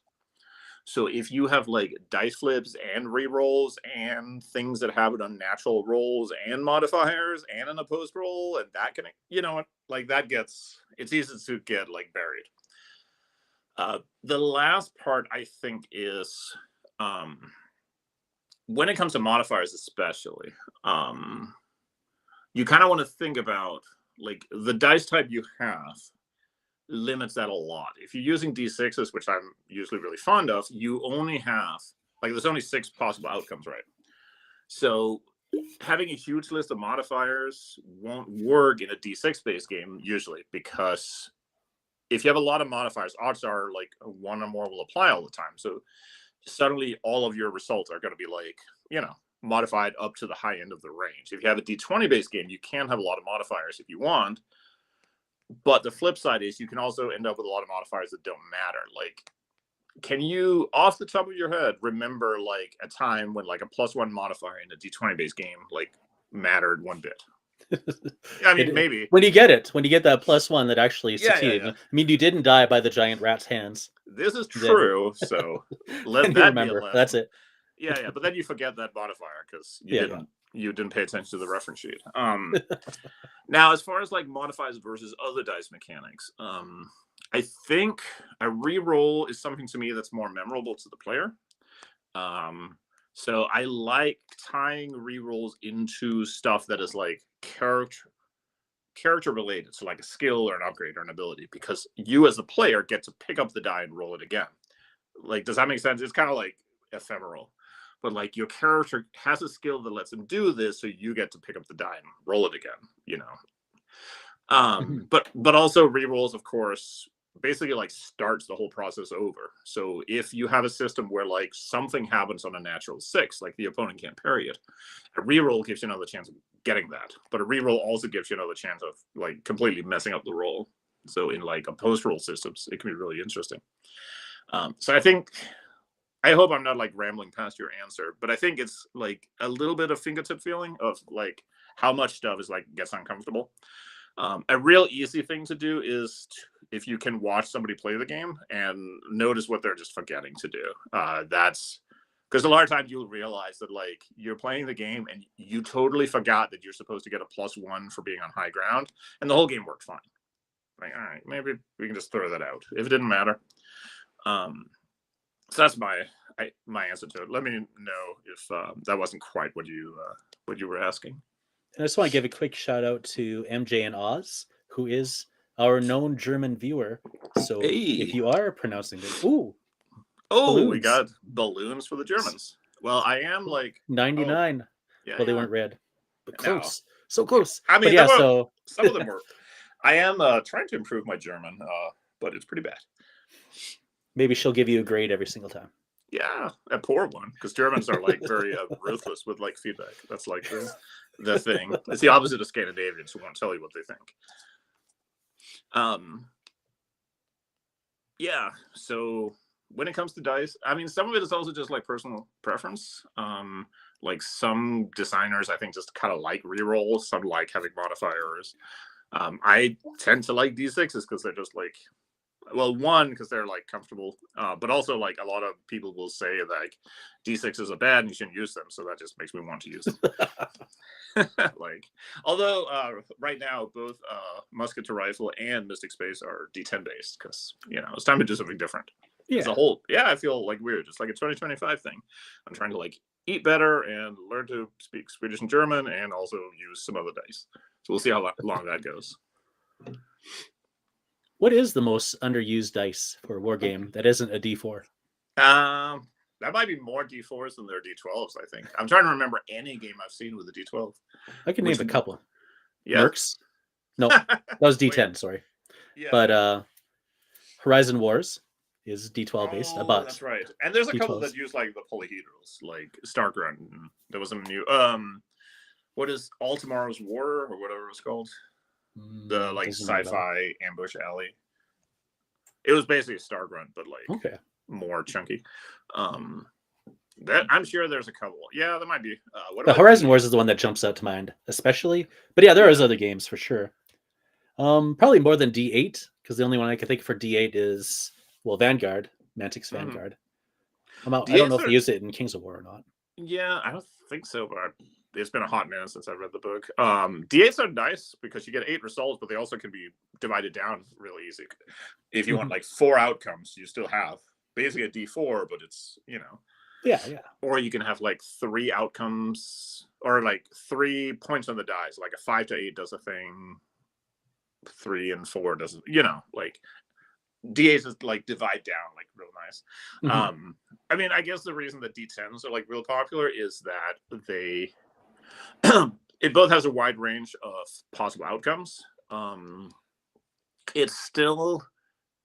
So if you have like dice flips and rerolls and things that have it on natural rolls and modifiers and an opposed roll, and that can, you know, like that gets, it's easy to get like buried. The last part I think is, when it comes to modifiers especially, you kind of want to think about like the dice type you have limits that a lot. If you're using D6s, which I'm usually really fond of, you only have, like, there's only 6 possible outcomes, right? So having a huge list of modifiers won't work in a D6 based game usually, because if you have a lot of modifiers, odds are like 1 or more will apply all the time. So suddenly all of your results are going to be like, you know, modified up to the high end of the range. If you have a D20 based game, you can have a lot of modifiers if you want. But the flip side is you can also end up with a lot of modifiers that don't matter. Like, can you, off the top of your head, remember like a time when like a +1 modifier in a D20 based game like mattered 1 bit? I mean, maybe when you get that +1 that actually succeeded. Yeah. I mean, you didn't die by the giant rat's hands. This is true. So let that remember. Be a That's it. Yeah. But then you forget that modifier because you didn't pay attention to the reference sheet. Now, as far as like modifiers versus other dice mechanics, I think a reroll is something to me that's more memorable to the player. So I like tying rerolls into stuff that is like character related, so like a skill or an upgrade or an ability, because you as a player get to pick up the die and roll it again. Like, does that make sense? It's kind of like ephemeral. but like your character has a skill that lets him do this, so you get to pick up the die and roll it again, you know. But also rerolls, of course, basically like starts the whole process over. So if you have a system where like something happens on a natural 6, like the opponent can't parry it, a reroll gives you another chance of getting that. But a reroll also gives you another chance of like completely messing up the roll. So in like a post-roll systems, it can be really interesting. So I hope I'm not like rambling past your answer, but I think it's like a little bit of fingertip feeling of like how much stuff is like gets uncomfortable. A real easy thing to do is if you can watch somebody play the game and notice what they're just forgetting to do. That's because a lot of times you'll realize that like you're playing the game and you totally forgot that you're supposed to get a +1 for being on high ground, and the whole game worked fine. Like, all right, maybe we can just throw that out if it didn't matter. So that's my answer to it. Let me know if that wasn't quite what you were asking. And I just want to give a quick shout out to MJ and Oz, who is our known German viewer. So if you are pronouncing it, balloons. We got balloons for the Germans. Well, I am like 99. Well, they weren't red, but close. No. So close. I mean, yeah, some of them were. I am trying to improve my German, but it's pretty bad. Maybe she'll give you a grade every single time. Yeah, a poor one, because Germans are like very ruthless with like feedback. That's like the thing. It's the opposite of Scandinavians who won't tell you what they think. Yeah. So when it comes to dice, I mean, some of it is also just like personal preference. Like some designers, I think, just kind of like rerolls. Some like having modifiers. I tend to like D6s because they're just like, well, one, because they're like comfortable, but also like a lot of people will say like D6s are bad and you shouldn't use them, so that just makes me want to use them. Like, although right now both Musket to Rifle and Mystic Space are D10 based, because it's time to do something different. As a whole, I feel like weird. It's like a 2025 thing. I'm trying to like eat better and learn to speak Swedish and German, and also use some other dice. So we'll see how long that goes. What is the most underused dice for a war game that isn't a D4? That might be more D4s than there are D12s, I think. I'm trying to remember any game I've seen with a D12. I can name a couple. Yeah. Mercs? No, that was D10, sorry. Yeah. But Horizon Wars is D12 based. That's right. And there's a couple that use like the polyhedrals, like Stargrunt. There was a new what is All Tomorrow's War or whatever it's called? The like sci-fi ambush alley. It was basically a Stargrunt, but like more chunky. That I'm sure there's a couple. Yeah, there might be. The Horizon Wars is the one that jumps out to mind, especially. But yeah, there is other games for sure. Probably more than D8, because the only one I can think for D8 is Vanguard, Mantic's Vanguard. I don't know if they use it in Kings of War or not. Yeah, I don't think so, but it's been a hot minute since I read the book. D8s are nice because you get 8 results, but they also can be divided down really easy. If you want like 4 outcomes, you still have basically a D4, but it's yeah. Or you can have like 3 outcomes, or like 3 points on the dice. Like a 5 to 8 does a thing, 3 and 4 doesn't. Like D8s is like divide down like real nice. I mean, I guess the reason that D10s are like real popular is that they it both has a wide range of possible outcomes. It's still,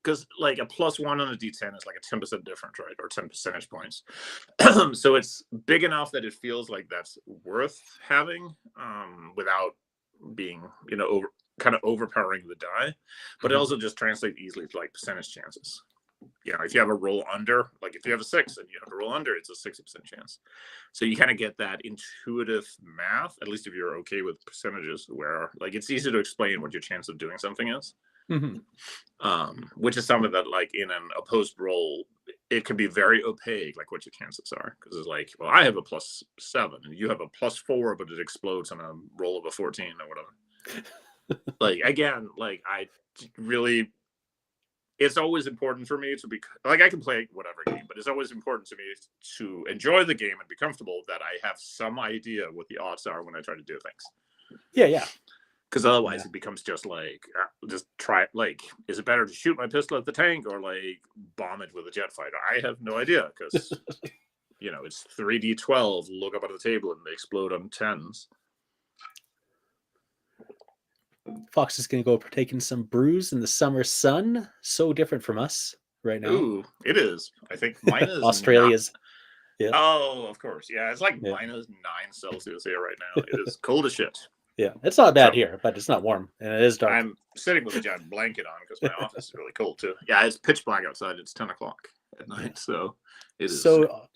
because like a +1 on a D10 is like a 10% difference, right? Or 10 percentage points. So it's big enough that it feels like that's worth having, without being, kind of overpowering the die. But it also just translates easily to like percentage chances. If you have a roll under, like if you have a 6 and you have to roll under, it's a 60% chance. So you kind of get that intuitive math, at least if you're okay with percentages, where like it's easy to explain what your chance of doing something is. Which is something that like in an opposed roll, it can be very opaque, like what your chances are, because it's like, well, I have a +7 and you have a +4, but it explodes on a roll of a 14 or whatever. Like, again, like I really, it's always important for me to be like, I can play whatever game, but it's always important to me to enjoy the game and be comfortable that I have some idea what the odds are when I try to do things. Yeah. Because otherwise it becomes just like, just try, like, is it better to shoot my pistol at the tank or like bomb it with a jet fighter? I have no idea, because it's 3d12. Look up at the table and they explode on 10s. Fox is going to go partaking some brews in the summer sun. So different from us right now. Ooh, it is. I think mine is Australia's. Yeah. Oh, of course. Yeah, it's like -9 Celsius here right now. It is cold as shit. Yeah, it's not bad here, but it's not warm, and it is dark. I'm sitting with a giant blanket on because my office is really cold too. Yeah, it's pitch black outside. It's 10 o'clock at night, so it is. So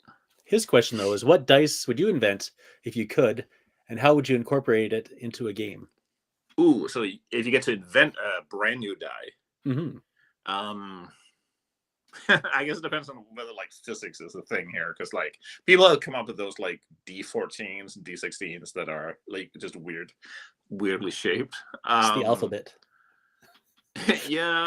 his question, though, is what dice would you invent if you could, and how would you incorporate it into a game? Ooh, so if you get to invent a brand new die, I guess it depends on whether like physics is a thing here, because like people have come up with those like D14s and D16s that are like just weirdly shaped. It's the alphabet. Yeah,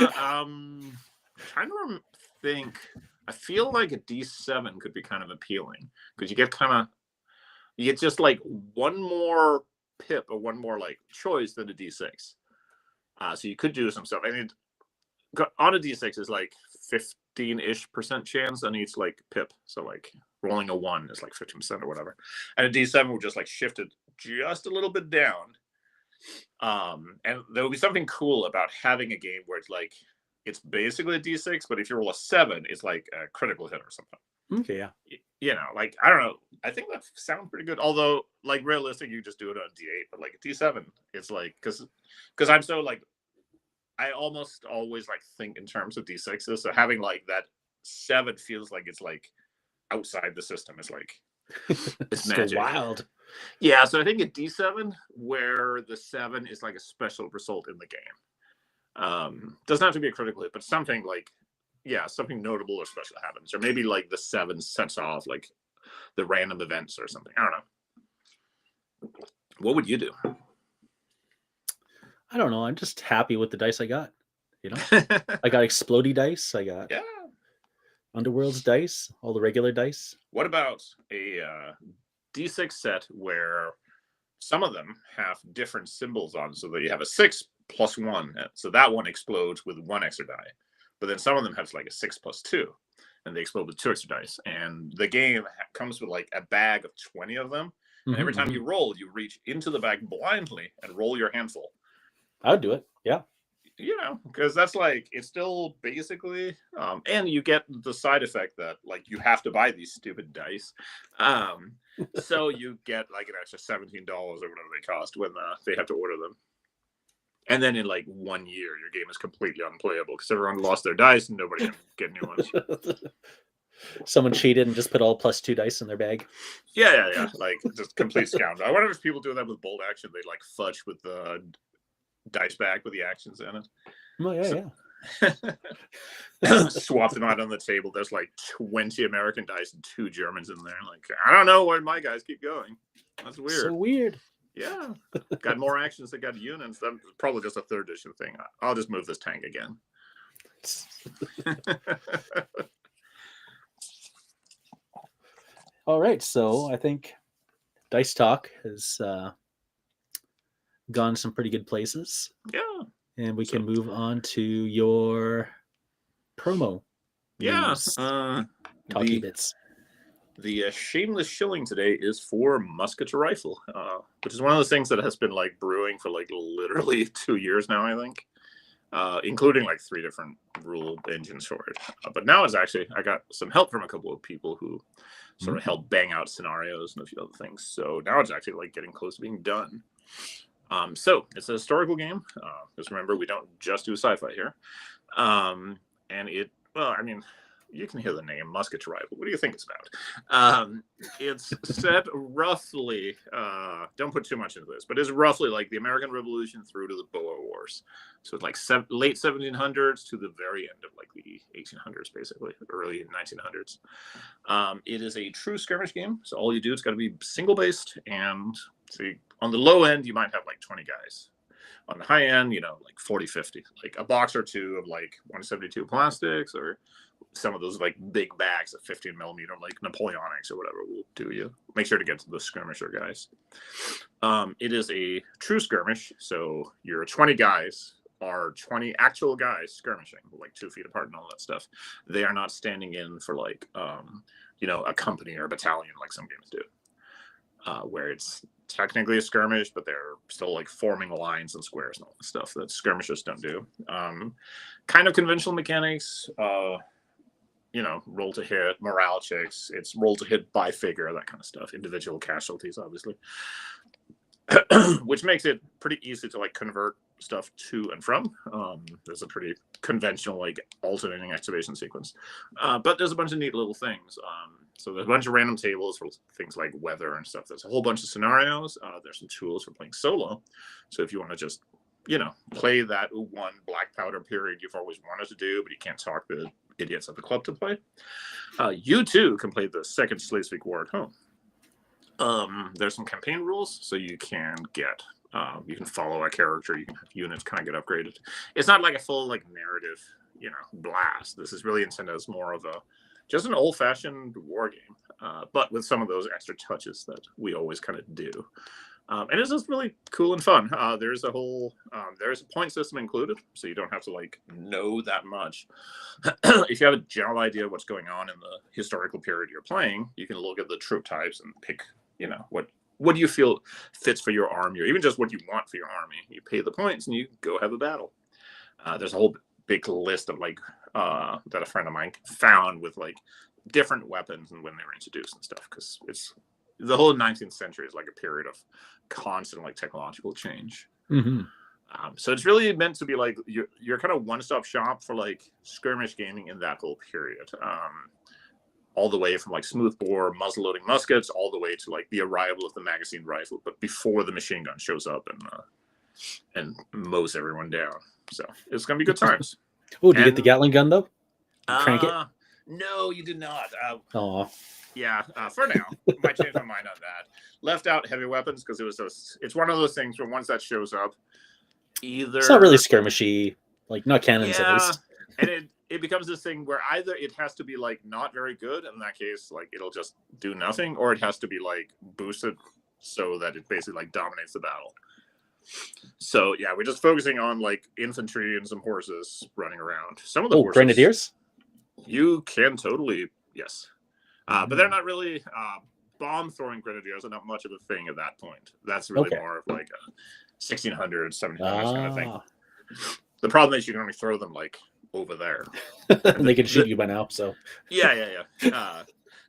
trying to think. I feel like a D7 could be kind of appealing because you get just like one more pip or one more like choice than a D6. So you could do some stuff. I mean, on a D6 is like 15-ish% chance on each like pip. So like rolling a 1 is like 15% or whatever. And a D7 will just like shift it just a little bit down. And there will be something cool about having a game where it's like it's basically a D6, but if you roll a 7, it's like a critical hit or something. Okay, yeah. Like I don't know. I think that sounds pretty good. Although, like realistic, you just do it on D8, but like a D7, it's like because I'm so like I almost always like think in terms of D6s. So having like that 7 feels like it's like outside the system. It's like it's so magic. Wild. Yeah, so I think a D7 where the 7 is like a special result in the game. Doesn't have to be a critical hit, but something like something notable or special happens, or maybe like the 7 sets off like the random events or something. I don't know. What would you do? I don't know. I'm just happy with the dice I got. I got explodey dice. I got Underworld's dice, all the regular dice. What about a D6 set where some of them have different symbols on, so that you have a 6 plus 1, so that one explodes with 1 extra die. But then some of them have like a 6 plus 2, and they explode with 2 extra dice. And the game comes with like a bag of 20 of them. And every time you roll, you reach into the bag blindly and roll your handful. I would do it. Yeah. Because that's like, it's still basically, and you get the side effect that like you have to buy these stupid dice. So you get like an extra $17 or whatever they cost when they have to order them. And then in like 1 year, your game is completely unplayable because everyone lost their dice and nobody can get new ones. Someone cheated and just put all +2 dice in their bag. Yeah. Like just complete scoundrel. I wonder if people do that with bold action. They like fudge with the dice bag with the actions in it. Oh, yeah. Swap them out on the table. There's like 20 American dice and 2 Germans in there. Like, I don't know where my guys keep going. That's weird. So weird. Yeah. Got more actions that got units. That's probably just a 3rd edition thing. I'll just move this tank again. All right. So I think Dice Talk has gone some pretty good places. Yeah. And we can move on to your promo. Yeah. Talkie bits. The shameless shilling today is for Muskets rifle, which is one of those things that has been like brewing for like literally 2 years now, I think, including like 3 different rule engines for it. But now it's actually, I got some help from a couple of people who sort of helped bang out scenarios and a few other things. So now it's actually like getting close to being done. So it's a historical game. Just remember, we don't just do sci-fi here. And you can hear the name, Muskets Rival. What do you think it's about? It's set roughly, don't put too much into this, but it's roughly like the American Revolution through to the Boer Wars. So it's like late 1700s to the very end of like the 1800s, basically, early 1900s. It is a true skirmish game. So all you do, it's got to be single-based. And so on the low end, you might have like 20 guys. On the high end, like 40, 50, like a box or 2 of like 172 plastics, or some of those like big bags of 15 millimeter, like Napoleonics or whatever will do you. Make sure to get to the skirmisher guys. It is a true skirmish. So you're 20 guys are 20 actual guys skirmishing, like 2 feet apart and all that stuff. They are not standing in for like, a company or a battalion like some games do, where it's technically a skirmish, but they're still like forming lines and squares and all that stuff that skirmishers don't do. Kind of conventional mechanics, roll to hit, morale checks. It's roll to hit by figure, that kind of stuff. Individual casualties, obviously. Which makes it pretty easy to like convert stuff to and from. There's a pretty conventional like alternating activation sequence, but there's a bunch of neat little things. So there's a bunch of random tables for things like weather and stuff. There's a whole bunch of scenarios. There's some tools for playing solo. So if you want to just play that one black powder period you've always wanted to do, but you can't talk the idiots at the club to play, you too can play the Second Schleswig War at home. There's some campaign rules, so you can you can follow a character, you can have units kind of get upgraded. It's not like a full like narrative, blast. This is really intended as more of just an old-fashioned war game, but with some of those extra touches that we always kind of do. And it's just really cool and fun. There's a point system included, so you don't have to like know that much. If you have a general idea of what's going on in the historical period you're playing, you can look at the troop types and pick, what do you feel fits for your army, or even just what you want for your army. You pay the points and you go have a battle. There's a whole big list of like that a friend of mine found with like different weapons and when they were introduced and stuff, because it's the whole 19th century is like a period of constant like technological change. Mm-hmm. So it's really meant to be like you're kind of one-stop shop for like skirmish gaming in that whole period, all the way from like smoothbore muzzle-loading muskets all the way to like the arrival of the magazine rifle, but before the machine gun shows up and mows everyone down. So it's gonna be good times. Oh, did you get the Gatling gun though? Crank it? No, you did not. Oh. Yeah, for now. Might change my mind on that. Left out heavy weapons because it's one of those things where once that shows up, either it's not really skirmishy, like not cannons at least. And it becomes this thing where either it has to be like not very good, in that case, like it'll just do nothing, or it has to be like boosted so that it basically like dominates the battle. So yeah, we're just focusing on like infantry and some horses running around. Some of the horses, grenadiers? You can totally, yes. But they're not really bomb-throwing grenadiers are not much of a thing at that point. That's really more of like a 1600s, 1700s kind of thing. The problem is you can only throw them like over there. And they can shoot you by now, so. Yeah.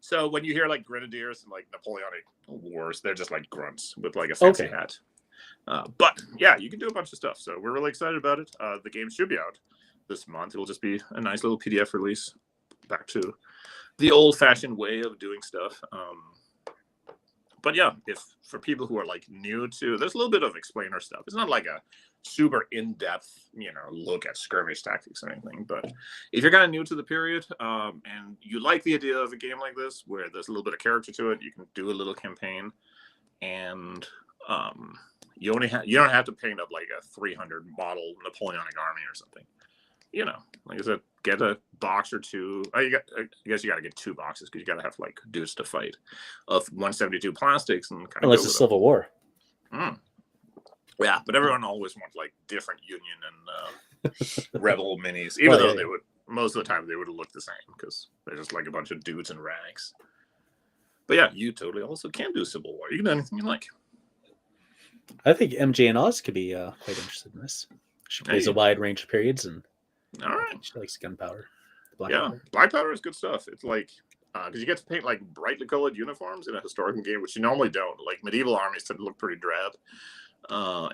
So when you hear like grenadiers and like Napoleonic wars, they're just like grunts with like a fancy hat. But yeah, you can do a bunch of stuff. So we're really excited about it. The game should be out this month. It'll just be a nice little PDF release back to the old-fashioned way of doing stuff. But yeah, if for people who are like new to, there's a little bit of explainer stuff. It's not like a super in-depth, look at skirmish tactics or anything. But if you're kind of new to the period and you like the idea of a game like this, where there's a little bit of character to it, you can do a little campaign, and you don't have to paint up like a 300 model Napoleonic army or something. Like I said, get a box or two. I guess you got to get 2 boxes because you got to have like dudes to fight of 172 plastics and kind of. Unless it's Civil War. Yeah, but everyone always wants like different Union and Rebel minis, even though they would most of the time they would look the same because they're just like a bunch of dudes in rags. But yeah, you totally also can do Civil War. You can do anything you like. I think MJ and Oz could be quite interested in this. She plays a wide range of periods and. All right. She likes gunpowder. Black powder is good stuff. It's like because you get to paint like brightly colored uniforms in a historical game, which you normally don't. Like medieval armies tend to look pretty drab,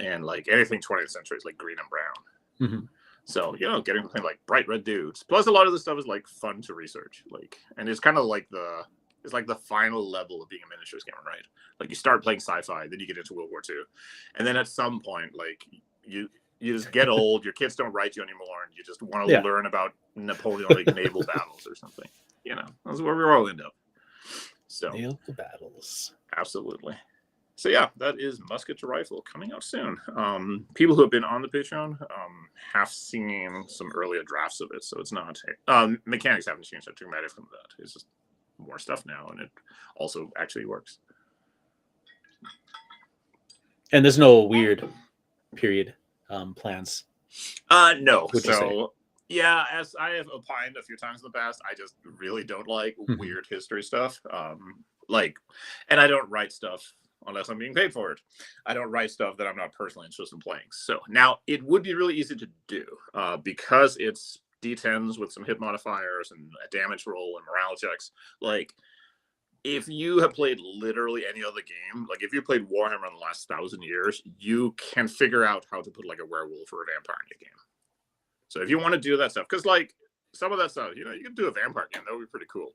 and like anything 20th century is like green and brown. Mm-hmm. So getting to paint like bright red dudes. Plus, a lot of this stuff is like fun to research. Like, and it's kind of like the final level of being a miniatures gamer, right? Like you start playing sci-fi, then you get into World War II, and then at some point, like you just get old, your kids don't write you anymore, and you just want to learn about Napoleonic naval battles or something. That's where we all end up. So naval battles. Absolutely. So yeah, that is Musket to Rifle coming out soon. People who have been on the Patreon have seen some earlier drafts of it, so it's not mechanics haven't changed that dramatically from that. It's just more stuff now, and it also actually works. And there's no weird period plans No. Would you say? Yeah, as I have opined a few times in the past, I just really don't like Mhm. weird history stuff. And I don't write stuff unless I'm being paid for it. I don't write stuff that I'm not personally interested in playing. So now it would be really easy to do because it's D10s with some hit modifiers and a damage roll and morale checks. Like, if you have played literally any other game, like if you played Warhammer in the last 1,000 years, you can figure out how to put like a werewolf or a vampire in your game. So if you want to do that stuff, because like some of that stuff, you can do a vampire game. That would be pretty cool.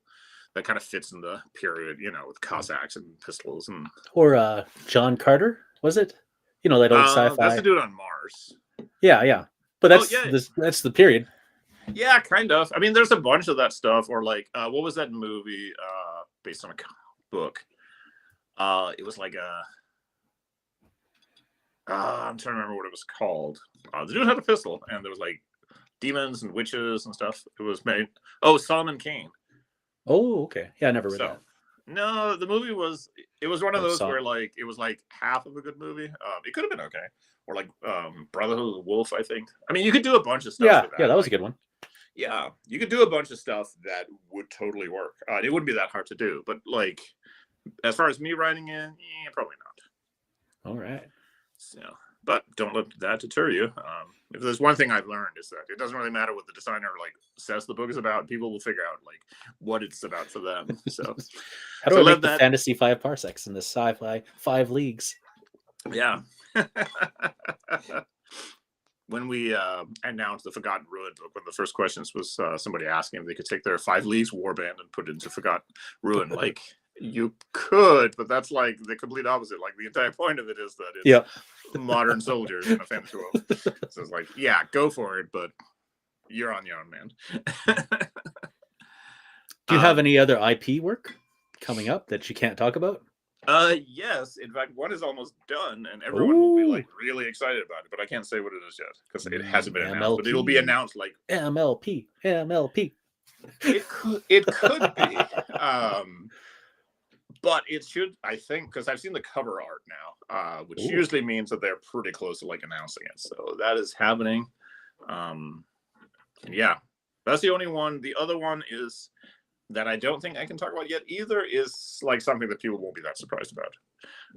That kind of fits in the period, with Cossacks and pistols and. Or John Carter, was it? That old sci-fi. That's the dude on Mars. Yeah. But that's the period. Yeah, kind of. I mean, there's a bunch of that stuff. Or like, what was that movie based on a book? It was like I'm trying to remember what it was called. The dude had a pistol, and there was like demons and witches and stuff. It was made. Oh, Solomon Kane. Oh, okay. Yeah, I never read that. No, the movie was. It was one of those where like it was like half of a good movie. It could have been okay. Or like Brotherhood of the Wolf, I think. I mean, you could do a bunch of stuff. Yeah, that was a good one. Yeah, you could do a bunch of stuff that would totally work. It wouldn't be that hard to do, but like, as far as me writing it, probably not. All right. So, but don't let that deter you. If there's one thing I've learned is that it doesn't really matter what the designer like says the book is about. People will figure out like what it's about for them. So, how do I make the fantasy 5 parsecs in the sci-fi 5 leagues? Yeah. When we announced the Forgotten Ruin book, one of the first questions was somebody asking if they could take their 5 leagues warband and put it into Forgotten Ruin. Like, you could, but that's like the complete opposite. Like, the entire point of it is that it's modern soldiers in a fantasy world. So it's like, yeah, go for it, but you're on your own, man. Do you have any other IP work coming up that you can't talk about? Yes. In fact, one is almost done, and everyone will be like really excited about it. But I can't say what it is yet because it hasn't been announced. But it'll be announced like MLP. It could be. But it should, I think, because I've seen the cover art now, which usually means that they're pretty close to like announcing it. So that is happening. And yeah, that's the only one. The other one is that I don't think I can talk about yet either, is like something that people won't be that surprised about.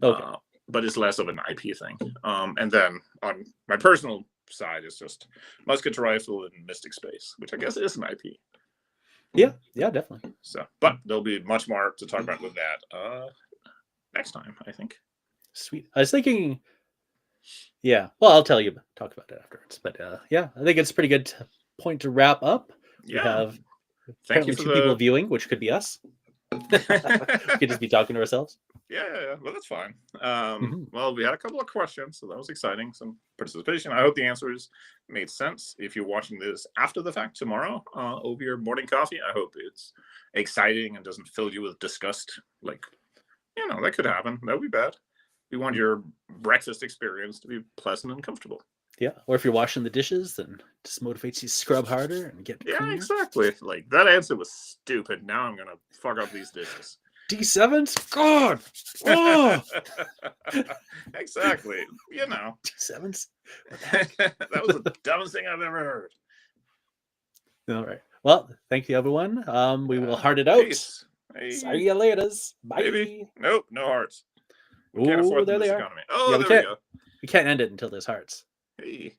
Okay. But it's less of an IP thing. And then on my personal side is just Muskets Rifle and Mystic Space, which I guess is an IP. Yeah, definitely. So, but there'll be much more to talk about with that next time, I think. Sweet. I was thinking, well, I'll talk about it afterwards. But I think it's a pretty good point to wrap up. We have apparently 2 people viewing, which could be us. We could just be talking to ourselves. Yeah. Well, that's fine. Well, we had a couple of questions, so that was exciting. Some participation. I hope the answers made sense. If you're watching this after the fact tomorrow over your morning coffee, I hope it's exciting and doesn't fill you with disgust. Like, that could happen. That would be bad. We want your breakfast experience to be pleasant and comfortable. Yeah, or if you're washing the dishes, then just motivates you to scrub harder and get cleaner. Yeah, exactly. Like, that answer was stupid. Now I'm going to fuck up these dishes. D7s? God! Oh! Exactly. D7s? That was the dumbest thing I've ever heard. All right. Well, thank you, everyone. We will heart it out. Peace. Hey. See you later. Bye. Maybe. Nope, no hearts. We can't afford there this they are. economy. Oh, there we go. We can't end it until there's hearts. Hey.